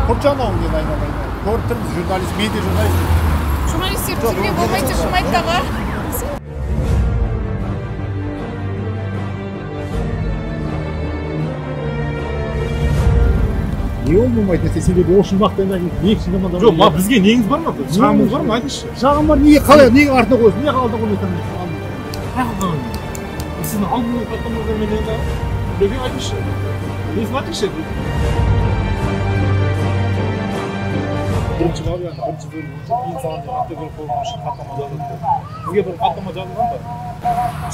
Kurcalağım diye aynen. Korktum jurnalist, medya jurnalist. Jurnalistler türlü болмайды, шумайды дағы. Не olmamaydı dese себебі ол шумақтан не шынамада. Жоқ, бізге неңіз бар ма? Шағымыз бар ма? Айтыңызшы. Шағым бар, неге қалай, неге артына қойсын, неге алдына қоймайсың? Сіздің алдыңғы қаттамыңызда мен енді біреуге айтыңызшы. Несін айтыңызшы? Бірінші бабы енді бірінші бөлім кейін саған деп автокөлік қойған үшін хаттама жазылды. Сізге бір хаттама жазылған ба?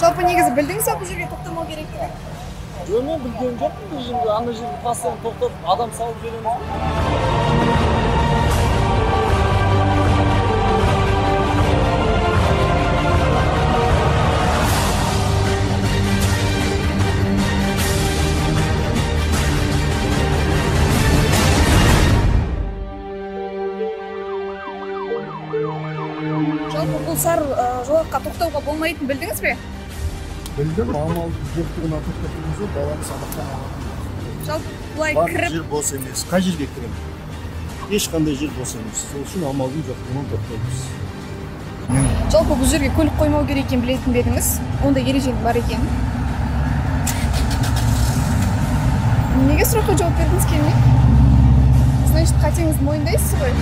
Жалпы негізі білдіңіз бе бұл жерге тоқтамау керектігін? Жоқ, мен білген жоқпын. Біз жерде ана жерге постоянно тоқтап адам салып жүреміз. Жалпы бұл сары жолаққа тоқтауға болмайтынын білдіңіз бе? Білдім, амалды жоқтығына тоқтатыңыз ғой, баланы сабақтан алатын. Жалпы бұлай Бар кіріп... жер бос емес, қай жерге кірем? Ешқандай жер бос емес, сол үшін амалдың жоқтығынан тоқтаймыз. Жалпы бұл жерге көлік қоймау керек екенін білетін бе едіңіз? Онда ереженің бар екенін. Неге сұраққа жауап бергіңіз келмей? Значит, қатеңізді мойындайсыз ғой?